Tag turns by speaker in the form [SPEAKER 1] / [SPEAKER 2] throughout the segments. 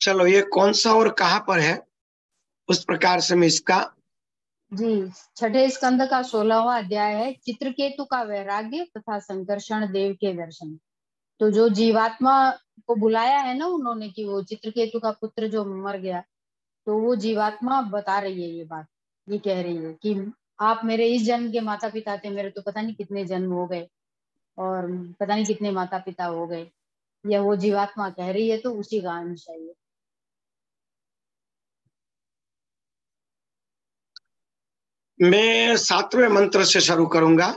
[SPEAKER 1] चलो, ये कौन सा और कहाँ पर है, उस प्रकार से मैं इसका।
[SPEAKER 2] जी, छठे स्कंद का 16वां अध्याय है, चित्रकेतु का वैराग्य तथा संकर्षण देव के दर्शन। तो जो जीवात्मा को बुलाया है ना उन्होंने, कि वो चित्रकेतु का पुत्र जो मर गया, तो वो जीवात्मा बता रही है ये बात। ये कह रही है कि आप मेरे इस जन्म के माता पिता थे, मेरे तो पता नहीं कितने जन्म हो गए और पता नहीं कितने माता पिता हो गए। यह वो जीवात्मा कह रही है, तो उसी का अंश है ये।
[SPEAKER 1] मैं 7वें मंत्र से शुरू करूंगा।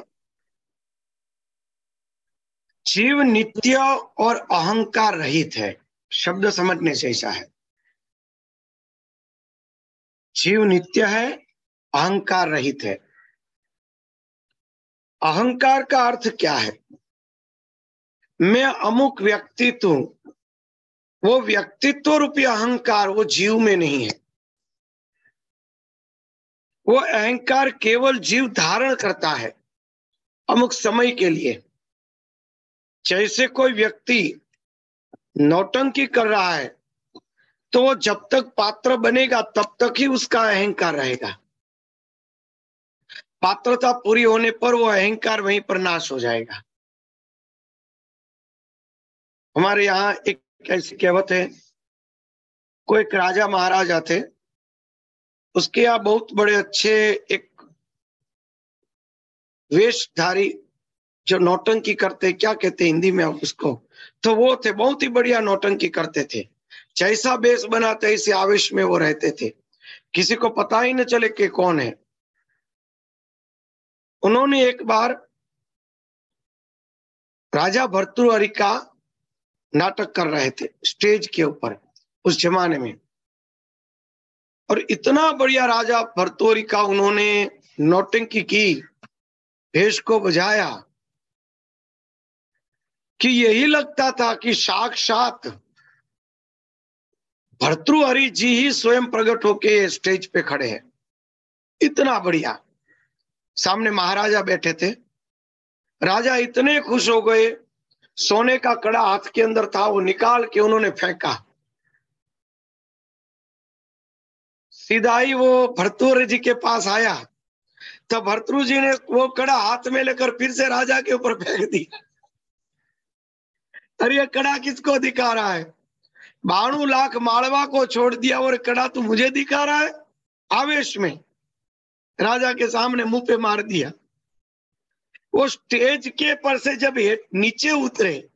[SPEAKER 1] जीव नित्य और अहंकार रहित है। शब्द समझने से ऐसा है। जीव नित्य है, अहंकार रहित है। अहंकार का अर्थ क्या है? मैं अमुक व्यक्तित्व हूं। वो व्यक्तित्व रूपी अहंकार वो जीव में नहीं है। वो अहंकार केवल जीव धारण करता है अमुक समय के लिए। जैसे कोई व्यक्ति नौटंकी कर रहा है, तो वो जब तक पात्र बनेगा तब तक ही उसका अहंकार रहेगा। पात्रता पूरी होने पर वो अहंकार वहीं पर नाश हो जाएगा। हमारे यहाँ एक ऐसी कहावत है, कोई एक राजा महाराजा थे। उसके यहाँ बहुत बड़े अच्छे एक वेशधारी जो नौटंकी करते, क्या कहते हैं हिंदी में आप उसको, तो वो थे, बहुत ही बढ़िया नौटंकी करते थे। जैसा वेश बनाते ऐसे आवेश में वो रहते थे, किसी को पता ही न चले कि कौन है। उन्होंने एक बार राजा भर्तृहरि का नाटक कर रहे थे स्टेज के ऊपर उस जमाने में। और इतना बढ़िया राजा भर्तृहरि का उन्होंने नौटंकी की, भेष को बजाया, कि यही लगता था कि साक्षात भर्तृहरि जी ही स्वयं प्रकट होके स्टेज पे खड़े हैं। इतना बढ़िया। सामने महाराजा बैठे थे। राजा इतने खुश हो गए, सोने का कड़ा हाथ के अंदर था, वो निकाल के उन्होंने फेंका। सीधा ही वो भर्तृहरि जी के पास आया, तो भर्तृ जी ने वो कड़ा हाथ में लेकर फिर से राजा के ऊपर फेंक दिया। अरे ये कड़ा किसको दिखा रहा है? 92 लाख मालवा को छोड़ दिया और कड़ा तू मुझे दिखा रहा है? आवेश में राजा के सामने मुंह पे मार दिया। वो स्टेज के पर से जब नीचे उतरे,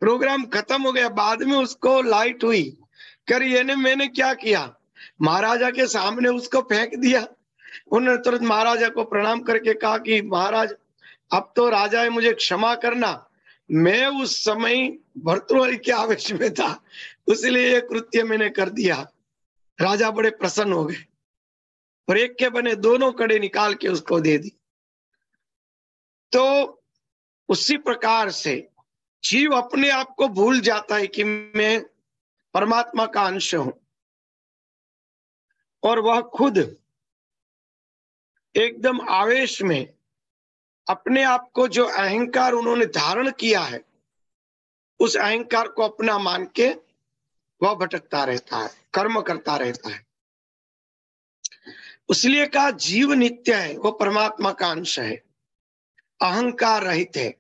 [SPEAKER 1] प्रोग्राम खत्म हो गया, बाद में उसको लाइट हुई, कर ये ने मैंने क्या किया, महाराजा के सामने उसको फेंक दिया। उन्होंने तुरंत महाराजा को प्रणाम करके कहा कि महाराज, अब तो राजा है, मुझे क्षमा करना, मैं उस समय भर्तृहरि के आवेश में था, इसलिए ये कृत्य मैंने कर दिया। राजा बड़े प्रसन्न हो गए और एक के बने दोनों कड़े निकाल के उसको दे दी। तो उसी प्रकार से जीव अपने आप को भूल जाता है कि मैं परमात्मा का अंश हूं, और वह खुद एकदम आवेश में अपने आप को, जो अहंकार उन्होंने धारण किया है, उस अहंकार को अपना मान के वह भटकता रहता है, कर्म करता रहता है। इसलिए कहा जीव नित्य है, वो परमात्मा का अंश है, अहंकार रहित है।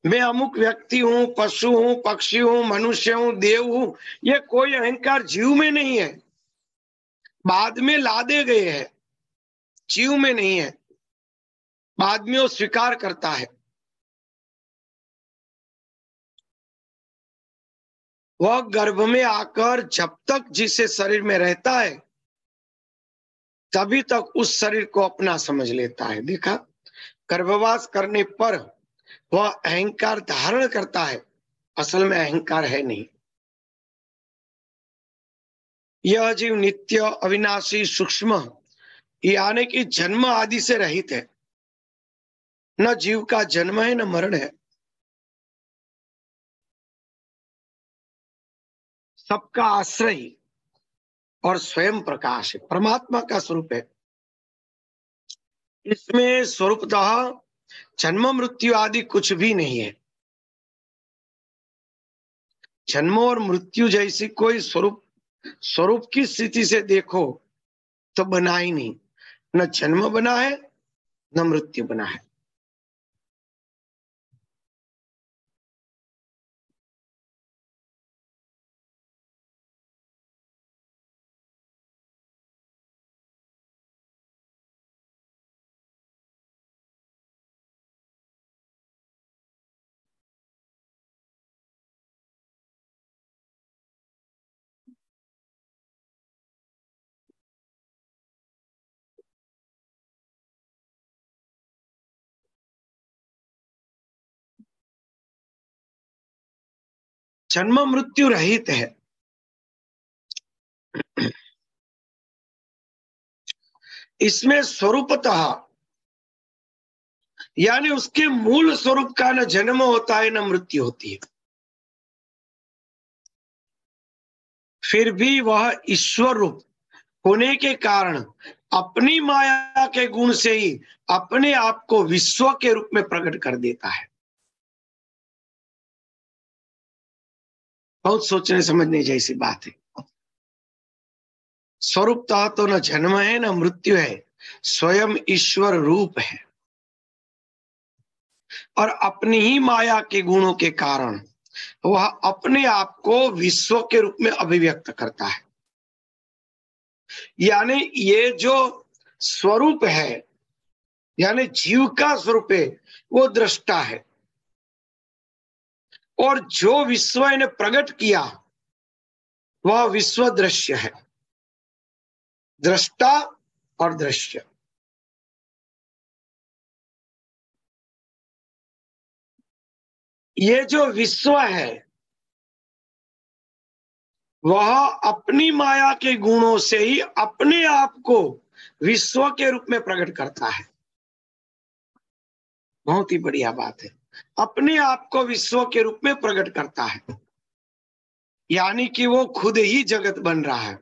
[SPEAKER 1] मैं अमुक व्यक्ति हूं, पशु हूं, पक्षी हूं, मनुष्य हूं, देव हूं, ये कोई अहंकार जीव में नहीं है। बाद में लादे गए हैं, जीव में नहीं है। बाद में वो स्वीकार करता है। वह गर्भ में आकर जब तक जिसे शरीर में रहता है, तभी तक उस शरीर को अपना समझ लेता है। देखा, गर्भवास करने पर वह अहंकार धारण करता है, असल में अहंकार है नहीं। यह जीव नित्य, अविनाशी, सूक्ष्म, यानी कि जन्म आदि से रहित है। न जीव का जन्म है न मरण है। सबका आश्रय और स्वयं प्रकाश है, परमात्मा का स्वरूप है। इसमें स्वरूपतः जन्म मृत्यु आदि कुछ भी नहीं है। जन्म और मृत्यु जैसी कोई स्वरूप की स्थिति से देखो तो बना ही नहीं। न जन्म बना है न मृत्यु बना है। जन्म मृत्यु रहित है। इसमें स्वरूपतः यानी उसके मूल स्वरूप का न जन्म होता है न मृत्यु होती है, फिर भी वह ईश्वर रूप होने के कारण अपनी माया के गुण से ही अपने आप को विश्व के रूप में प्रकट कर देता है। बहुत सोचने समझने जैसी बात है। स्वरूपतः तो न जन्म है न मृत्यु है, स्वयं ईश्वर रूप है और अपनी ही माया के गुणों के कारण वह अपने आप को विश्व के रूप में अभिव्यक्त करता है। यानी ये जो स्वरूप है यानी जीव का स्वरूप है वो दृष्टा है, और जो विश्व ने प्रकट किया वह विश्व दृश्य है। दृष्टा और दृश्य, ये जो विश्व है वह अपनी माया के गुणों से ही अपने आप को विश्व के रूप में प्रकट करता है। बहुत ही बढ़िया बात है, अपने आप को विश्व के रूप में प्रकट करता है, यानी कि वो खुद ही जगत बन रहा है।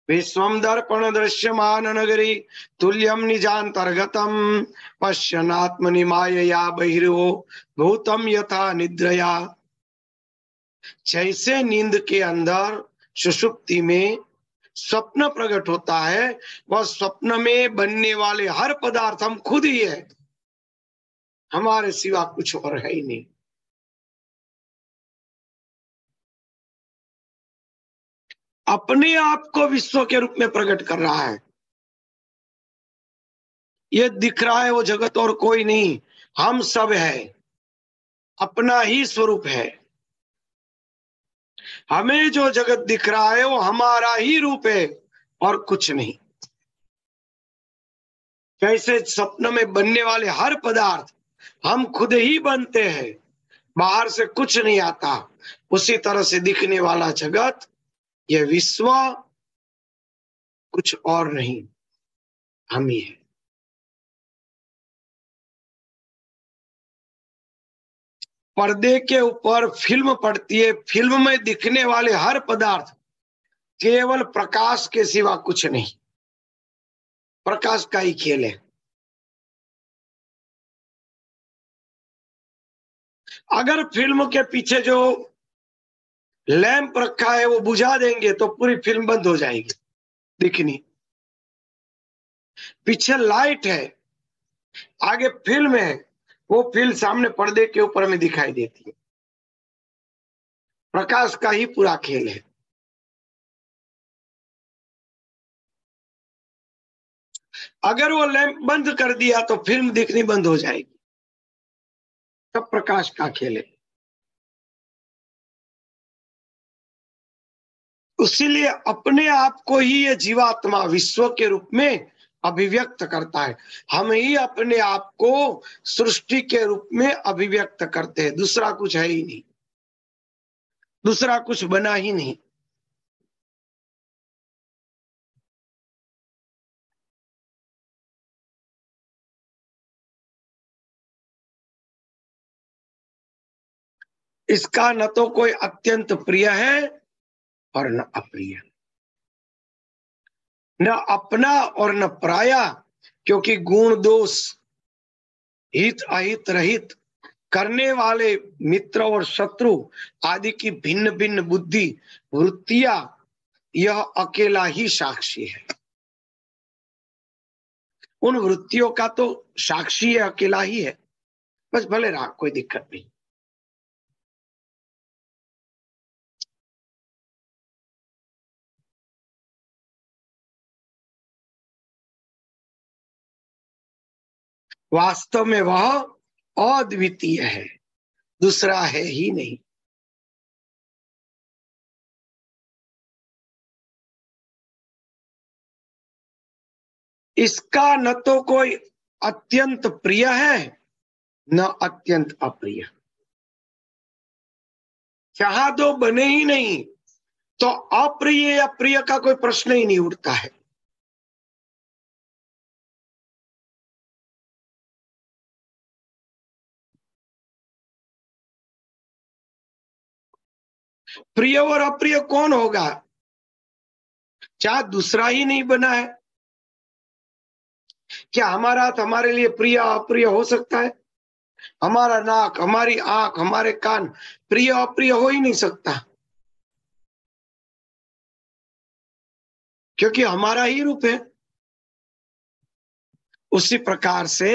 [SPEAKER 1] विश्वम दर्पण दृश्यमान नगरी तुल्यम निजांतर्गतम पश्यनात्मनि मायया बहिर्वो भूतम यथा निद्रया। जैसे नींद के अंदर सुषुप्ति में स्वप्न प्रकट होता है, वह स्वप्न में बनने वाले हर पदार्थ हम खुद ही है, हमारे सिवा कुछ और है ही नहीं। अपने आप को विश्व के रूप में प्रकट कर रहा है। ये दिख रहा है वो जगत और कोई नहीं, हम सब है, अपना ही स्वरूप है। हमें जो जगत दिख रहा है वो हमारा ही रूप है और कुछ नहीं। जैसे स्वप्न में बनने वाले हर पदार्थ हम खुद ही बनते हैं, बाहर से कुछ नहीं आता, उसी तरह से दिखने वाला जगत, ये विश्व कुछ और नहीं, हम ही है। पर्दे के ऊपर फिल्म पड़ती है, फिल्म में दिखने वाले हर पदार्थ केवल प्रकाश के सिवा कुछ नहीं, प्रकाश का ही खेल है। अगर फिल्म के पीछे जो लैंप रखा है वो बुझा देंगे तो पूरी फिल्म बंद हो जाएगी दिखनी। पीछे लाइट है, आगे फिल्म है, वो फिल्म सामने पर्दे के ऊपर में दिखाई देती है। प्रकाश का ही पूरा खेल है। अगर वो लैंप बंद कर दिया तो फिल्म दिखनी बंद हो जाएगी। सब प्रकाश का खेल है। इसीलिए अपने आप को ही ये जीवात्मा विश्व के रूप में अभिव्यक्त करता है। हम ही अपने आप को सृष्टि के रूप में अभिव्यक्त करते हैं, दूसरा कुछ है ही नहीं, दूसरा कुछ बना ही नहीं। इसका न तो कोई अत्यंत प्रिय है और न अप्रिय, न अपना और न पराया, क्योंकि गुण दोष हित अहित रहित करने वाले मित्र और शत्रु आदि की भिन्न भिन्न बुद्धि वृत्तियां, यह अकेला ही साक्षी है। उन वृत्तियों का तो साक्षी अकेला ही है। बस भले रहा, कोई दिक्कत नहीं। वास्तव में वह अद्वितीय है, दूसरा है ही नहीं। इसका न तो कोई अत्यंत प्रिय है न अत्यंत अप्रिय। चाहा तो बने ही नहीं, तो अप्रिय या प्रिय का कोई प्रश्न ही नहीं उठता है। प्रिय और अप्रिय कौन होगा? चाहे दूसरा ही नहीं बना है। क्या हमारा हाथ हमारे लिए प्रिय अप्रिय हो सकता है? हमारा नाक, हमारी आंख, हमारे कान प्रिय अप्रिय हो ही नहीं सकता, क्योंकि हमारा ही रूप है। उसी प्रकार से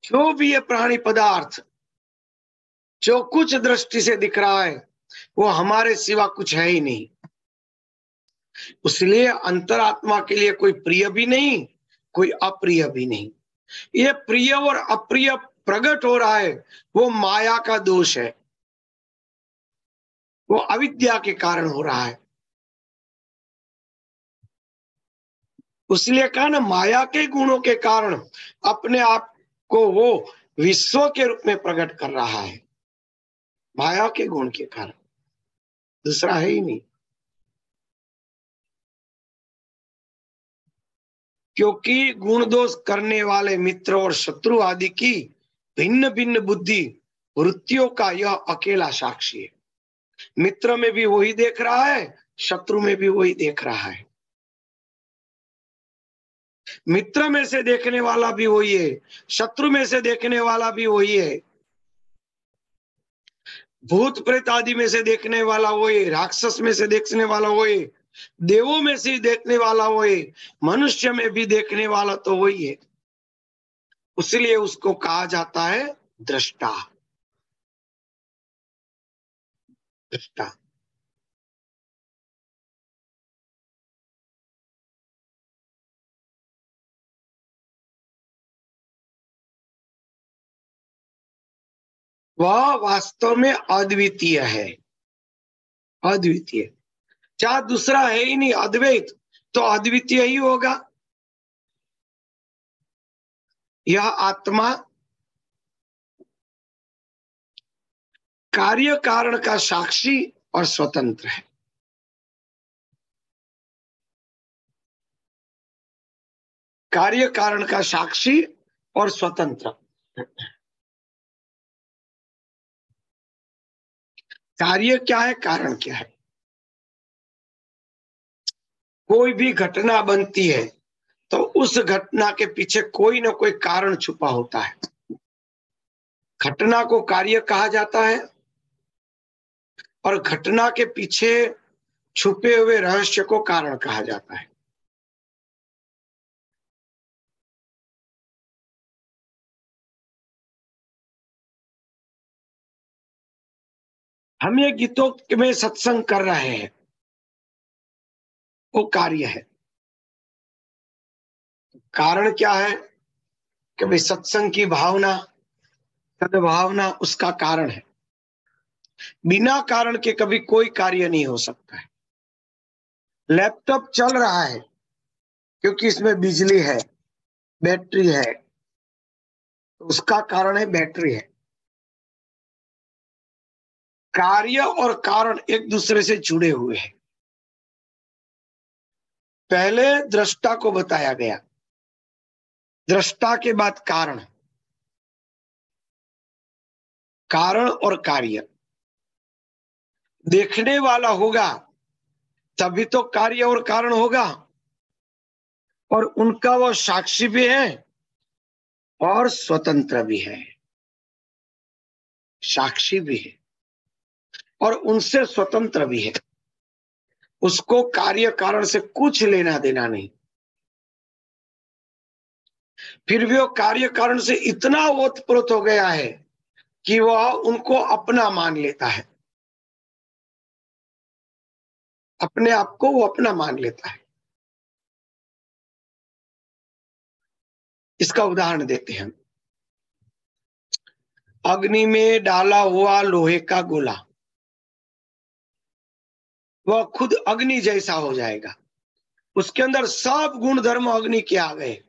[SPEAKER 1] जो भी ये प्राणी पदार्थ जो कुछ दृष्टि से दिख रहा है वो हमारे सिवा कुछ है ही नहीं। इसलिए अंतरात्मा के लिए कोई प्रिय भी नहीं, कोई अप्रिय भी नहीं। ये प्रिय और अप्रिय प्रकट हो रहा है, वो माया का दोष है, वो अविद्या के कारण हो रहा है। इसलिए कहा ना, माया के गुणों के कारण अपने आप को वो विश्व के रूप में प्रकट कर रहा है। माया के गुण के कारण, दूसरा है ही नहीं। क्योंकि गुण दोष करने वाले मित्र और शत्रु आदि की भिन्न भिन्न बुद्धि वृत्तियों का यह अकेला साक्षी है। मित्र में भी वही देख रहा है, शत्रु में भी वही देख रहा है। मित्र में से देखने वाला भी वही है, शत्रु में से देखने वाला भी वही है। भूत प्रेत आदि में से देखने वाला वही, राक्षस में से देखने वाला वही, देवों में से देखने वाला वही, मनुष्य में भी देखने वाला तो वही है। इसलिए उसको कहा जाता है दृष्टा। दृष्टा वह वास्तव में अद्वितीय है। अद्वितीय, चाहे दूसरा है ही नहीं, अद्वैत तो अद्वितीय ही होगा। यह आत्मा कार्य कारण का साक्षी और स्वतंत्र है। कार्य कारण का साक्षी और स्वतंत्र। कार्य क्या है, कारण क्या है? कोई भी घटना बनती है तो उस घटना के पीछे कोई ना कोई कारण छुपा होता है। घटना को कार्य कहा जाता है और घटना के पीछे छुपे हुए रहस्य को कारण कहा जाता है। हम ये गीतों में सत्संग कर रहे हैं, वो कार्य है। कारण क्या है कि भाई सत्संग की भावना, सद्भावना उसका कारण है। बिना कारण के कभी कोई कार्य नहीं हो सकता है। लैपटॉप चल रहा है क्योंकि इसमें बिजली है, बैटरी है, तो उसका कारण है बैटरी है। कार्य और कारण एक दूसरे से जुड़े हुए हैं। पहले दृष्टा को बताया गया, दृष्टा के बाद कारण, कारण और कार्य। देखने वाला होगा तभी तो कार्य और कारण होगा, और उनका वो साक्षी भी है और स्वतंत्र भी है। साक्षी भी है और उनसे स्वतंत्र भी है। उसको कार्य कारण से कुछ लेना देना नहीं। फिर भी वो कार्य कारण से इतना ओतप्रोत हो गया है कि वह उनको अपना मान लेता है, अपने आप को वो अपना मान लेता है। इसका उदाहरण देते हैं। अग्नि में डाला हुआ लोहे का गोला, वह खुद अग्नि जैसा हो जाएगा। उसके अंदर सब गुण धर्म अग्नि के आ गए।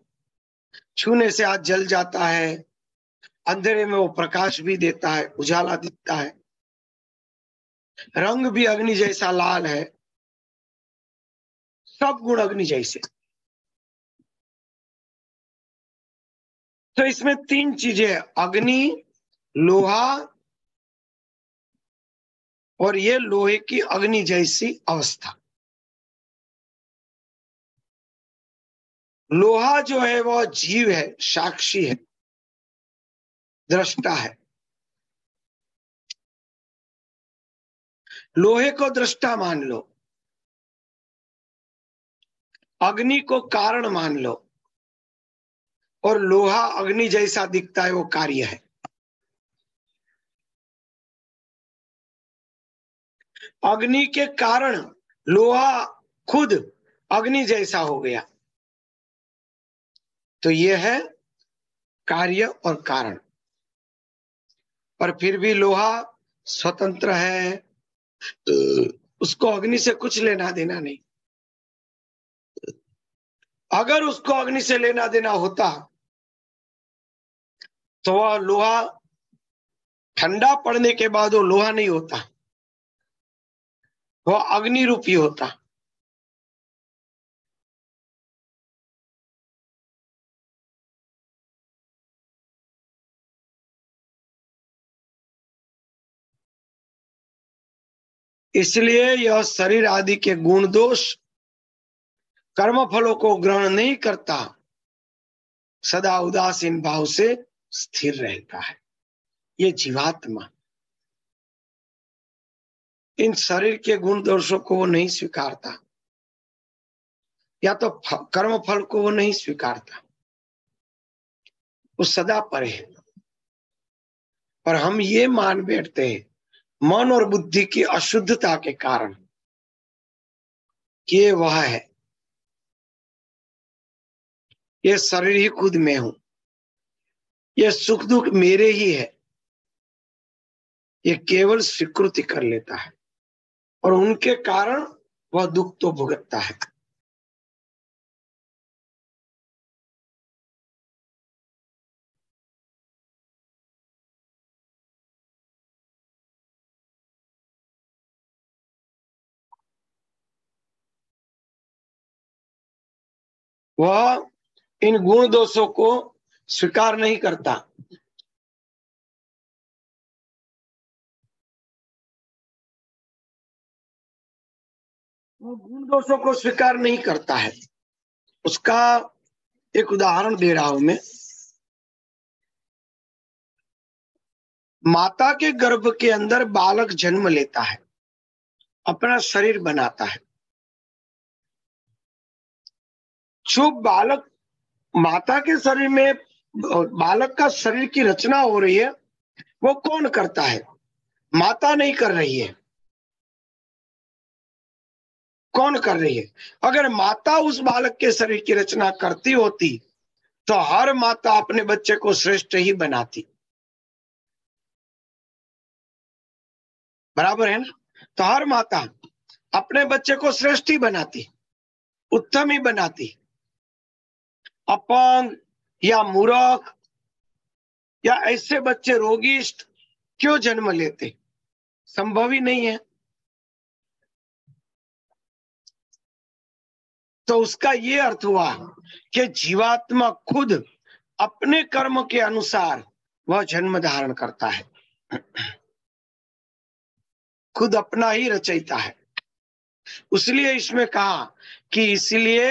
[SPEAKER 1] छूने से हाथ जल जाता है, अंधेरे में वो प्रकाश भी देता है, उजाला दिखता है, रंग भी अग्नि जैसा लाल है, सब गुण अग्नि जैसे। तो इसमें तीन चीजें, अग्नि, लोहा और ये लोहे की अग्नि जैसी अवस्था। लोहा जो है वह जीव है, साक्षी है, दृष्टा है। लोहे को दृष्टा मान लो, अग्नि को कारण मान लो, और लोहा अग्नि जैसा दिखता है, वो कार्य है। अग्नि के कारण लोहा खुद अग्नि जैसा हो गया। तो ये है कार्य और कारण। पर फिर भी लोहा स्वतंत्र है, उसको अग्नि से कुछ लेना देना नहीं। अगर उसको अग्नि से लेना देना होता तो वह लोहा ठंडा पड़ने के बाद वो लोहा नहीं होता, वह अग्नि रूपी होता। इसलिए यह शरीर आदि के गुण दोष कर्म फलों को ग्रहण नहीं करता, सदा उदासीन भाव से स्थिर रहता है। ये जीवात्मा इन शरीर के गुण दोषों को वो नहीं स्वीकारता, या तो कर्म फल को वो नहीं स्वीकारता, वो सदा परे है। पर हम ये मान बैठते हैं मन और बुद्धि की अशुद्धता के कारण कि ये वह है, ये शरीर ही खुद में हूं, ये सुख दुख मेरे ही है। ये केवल स्वीकृति कर लेता है और उनके कारण वह दुख तो भुगतता है। वह इन गुण दोषों को स्वीकार नहीं करता। वो गुण दोषों को स्वीकार नहीं करता है। उसका एक उदाहरण दे रहा हूं मैं। माता के गर्भ के अंदर बालक जन्म लेता है, अपना शरीर बनाता है। जो बालक माता के शरीर में, बालक का शरीर की रचना हो रही है, वो कौन करता है? माता नहीं कर रही है। कौन कर रही है? अगर माता उस बालक के शरीर की रचना करती होती तो हर माता अपने बच्चे को श्रेष्ठ ही बनाती। बराबर है ना? तो हर माता अपने बच्चे को श्रेष्ठ ही बनाती, उत्तम ही बनाती। अपंग या मूर्ख या ऐसे बच्चे रोगिष्ट क्यों जन्म लेते? संभव ही नहीं है। तो उसका ये अर्थ हुआ कि जीवात्मा खुद अपने कर्म के अनुसार वह जन्म धारण करता है, खुद अपना ही रचयिता है। इसलिए इसमें कहा कि इसलिए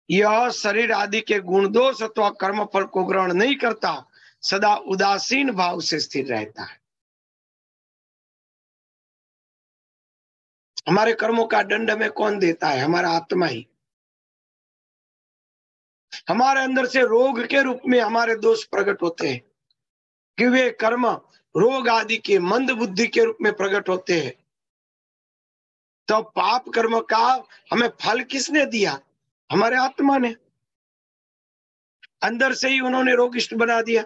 [SPEAKER 1] यह शरीर आदि के गुण दोष अथवा कर्म फल को ग्रहण नहीं करता, सदा उदासीन भाव से स्थिर रहता है। हमारे कर्मों का दंड हमें कौन देता है? हमारा आत्मा ही। हमारे अंदर से रोग के रूप में हमारे दोष प्रकट होते हैं कि वे कर्म रोग आदि के मंद बुद्धि के रूप में प्रकट होते हैं। तो पाप कर्म का हमें फल किसने दिया? हमारे आत्मा ने। अंदर से ही उन्होंने रोगिष्ट बना दिया,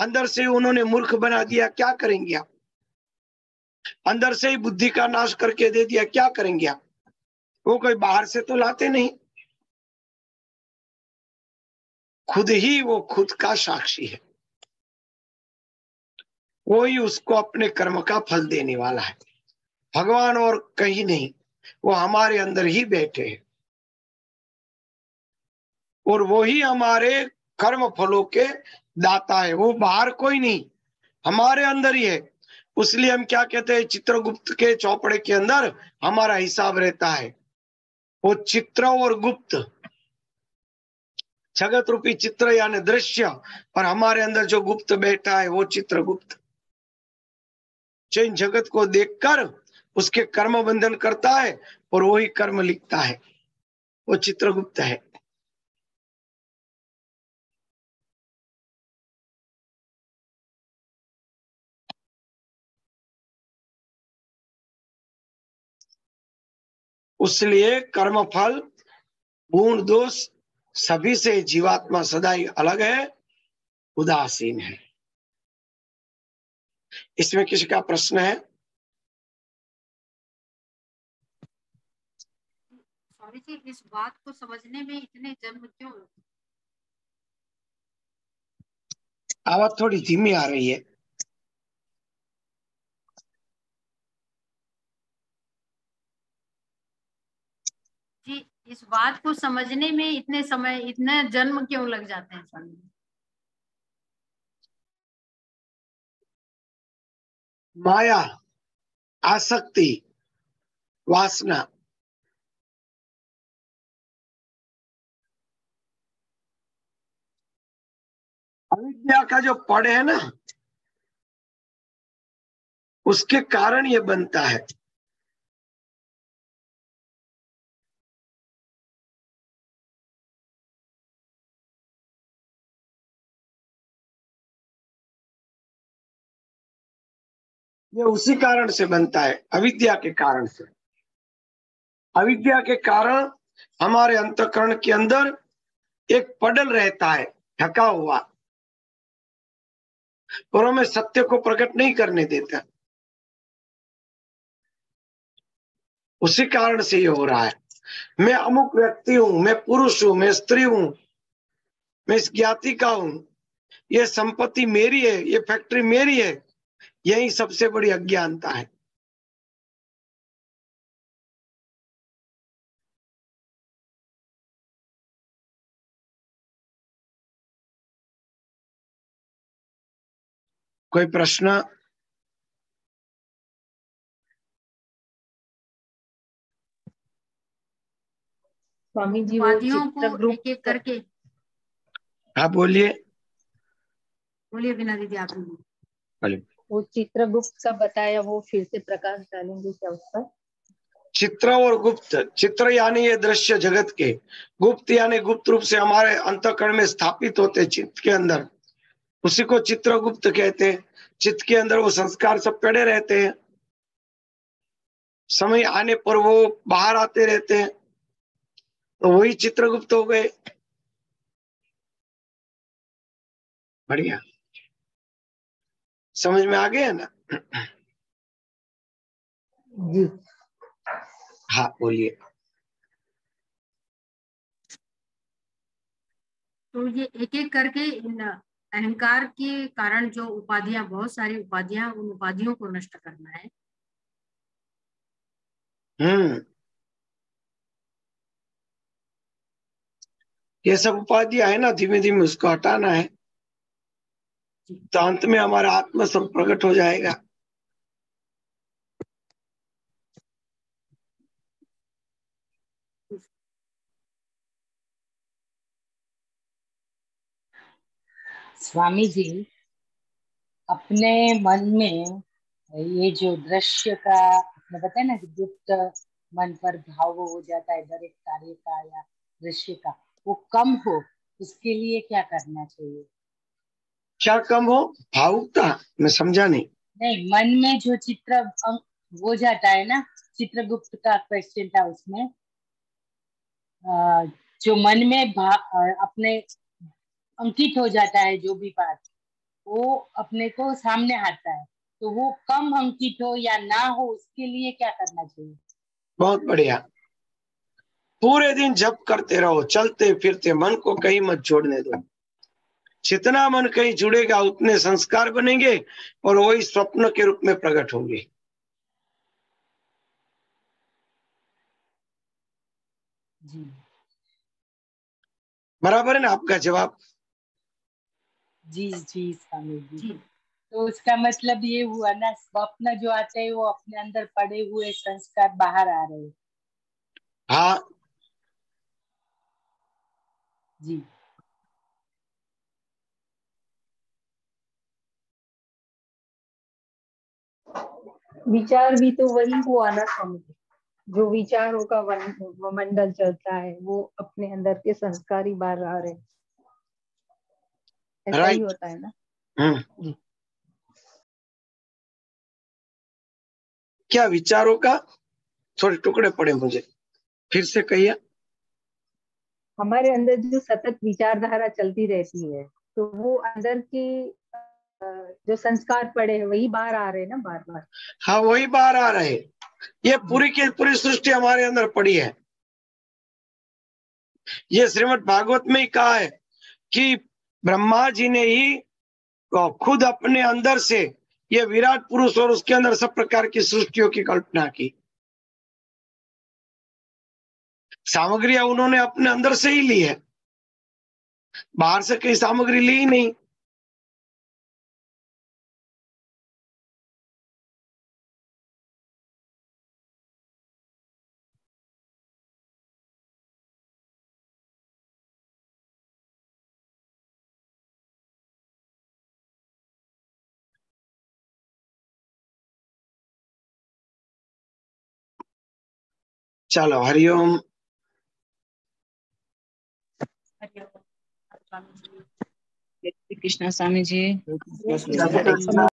[SPEAKER 1] अंदर से ही उन्होंने मूर्ख बना दिया। क्या करेंगे आप? अंदर से ही बुद्धि का नाश करके दे दिया, क्या करेंगे आप? वो कोई बाहर से तो लाते नहीं, खुद ही वो खुद का साक्षी है। वो ही उसको अपने कर्म का फल देने वाला है, भगवान और कहीं नहीं। वो हमारे अंदर ही बैठे हैं और वो ही हमारे कर्म फलों के दाता है। वो बाहर कोई नहीं, हमारे अंदर ही है। इसलिए हम क्या कहते हैं, चित्रगुप्त के चौपड़े के अंदर हमारा हिसाब रहता है। वो चित्र और गुप्त, जगत रूपी चित्र यानी दृश्य, और हमारे अंदर जो गुप्त बैठा है वो चित्रगुप्त। जगत को देखकर उसके कर्म बंधन करता है और वही कर्म लिखता है, वो चित्रगुप्त है। इसलिए कर्म फल गुण दोष सभी से जीवात्मा सदा ही अलग है, उदासीन है। इसमें किसी का प्रश्न है?
[SPEAKER 2] स्वामी जी, इस बात को समझने में इतने जन्म क्यों?
[SPEAKER 1] आवाज थोड़ी धीमी आ रही है।
[SPEAKER 2] जी, इस बात को समझने में इतने समय, इतने जन्म क्यों लग जाते हैं स्वामी जी?
[SPEAKER 1] माया, आसक्ति, वासना, अविद्या का जो पड़ है ना, उसके कारण ये बनता है। ये उसी कारण से बनता है, अविद्या के कारण से। अविद्या के कारण हमारे अंतःकरण के अंदर एक पडल रहता है, ढका हुआ, और हमें सत्य को प्रकट नहीं करने देता। उसी कारण से ये हो रहा है। मैं अमुक व्यक्ति हूं, मैं पुरुष हूं, मैं स्त्री हूं, मैं इस ज्ञाति का हूं, ये संपत्ति मेरी है, ये फैक्ट्री मेरी है। यही सबसे बड़ी अज्ञानता है। कोई प्रश्न?
[SPEAKER 2] स्वामी जी, उपाधियों को एक एक करके।
[SPEAKER 1] हाँ बोलिए।
[SPEAKER 2] बोलिए बिना दीदी, आप ही।
[SPEAKER 1] बोलिए।
[SPEAKER 2] वो चित्रगुप्त का बताया, वो फिर से प्रकाश डालेंगे क्या उस पर?
[SPEAKER 1] चित्र और गुप्त, चित्र यानी ये दृश्य जगत के, गुप्त यानी गुप्त रूप से हमारे अंतःकरण में स्थापित होते चित्त के अंदर, उसी को चित्रगुप्त कहते हैं। चित्त के अंदर वो संस्कार सब पड़े रहते हैं, समय आने पर वो बाहर आते रहते हैं, तो वही चित्रगुप्त हो गए। बढ़िया, समझ में आ गया ना?
[SPEAKER 2] जी।
[SPEAKER 1] हाँ बोलिए।
[SPEAKER 2] तो ये एक एक करके इन अहंकार के कारण जो उपाधियां, बहुत सारी उपाधियां, उन उपाधियों को नष्ट करना है।
[SPEAKER 1] ये सब उपाधियां है ना, धीमे धीमे उसको हटाना है, तो अंत में हमारा आत्मा सब प्रकट हो जाएगा।
[SPEAKER 3] स्वामी जी, अपने मन में ये जो दृश्य का आपने बताया ना कि गुप्त मन पर भाव हो जाता है दर एक कार्य का या दृश्य का, वो कम हो, उसके लिए क्या करना चाहिए?
[SPEAKER 1] क्या कम हो? भावुकता? मैं समझा नहीं।
[SPEAKER 3] नहीं, मन में जो चित्र हो जाता है ना, चित्रगुप्त का क्वेश्चन था उसमें, जो मन में अपने अंकित हो जाता है जो भी बात, वो अपने को सामने आता है, तो वो कम अंकित हो या ना हो, उसके लिए क्या करना चाहिए?
[SPEAKER 1] बहुत बढ़िया। पूरे दिन जप करते रहो, चलते फिरते, मन को कहीं मत छोड़ने दो। जितना मन कहीं जुड़ेगा उतने संस्कार बनेंगे और वही स्वप्न के रूप में प्रकट होंगे।
[SPEAKER 3] जी,
[SPEAKER 1] बराबर है ना आपका जवाब?
[SPEAKER 3] जी जी स्वामी जी। तो उसका मतलब ये हुआ ना, स्वप्न जो आते हैं वो अपने अंदर पड़े हुए संस्कार बाहर आ रहे हैं।
[SPEAKER 1] हाँ।
[SPEAKER 3] जी।
[SPEAKER 2] विचार भी तो वही हुआ ना स्वामी, जो विचारों का मंडल चलता है वो अपने अंदर के संस्कार ही बाहर आ रहे हैं, ऐसा ही होता है ना।
[SPEAKER 1] जी। क्या विचारों का? थोड़े टुकड़े पड़े मुझे, फिर से कहिए।
[SPEAKER 2] हमारे अंदर जो सतत विचारधारा चलती रहती है, तो वो अंदर के जो संस्कार पड़े हैं वही बाहर आ रहे हैं ना बार बार।
[SPEAKER 1] हाँ, वही बाहर आ रहे। ये पूरी की पूरी सृष्टि हमारे अंदर पड़ी है। ये श्रीमद् भागवत में ही कहा है कि ब्रह्मा जी ने ही खुद अपने अंदर से ये विराट पुरुष और उसके अंदर सब प्रकार की सृष्टियों की कल्पना की। सामग्रियां उन्होंने अपने अंदर से ही ली है, बाहर से कई सामग्री ली ही नहीं। चलो, हरिओम।
[SPEAKER 4] कृष्णा स्वामी जी।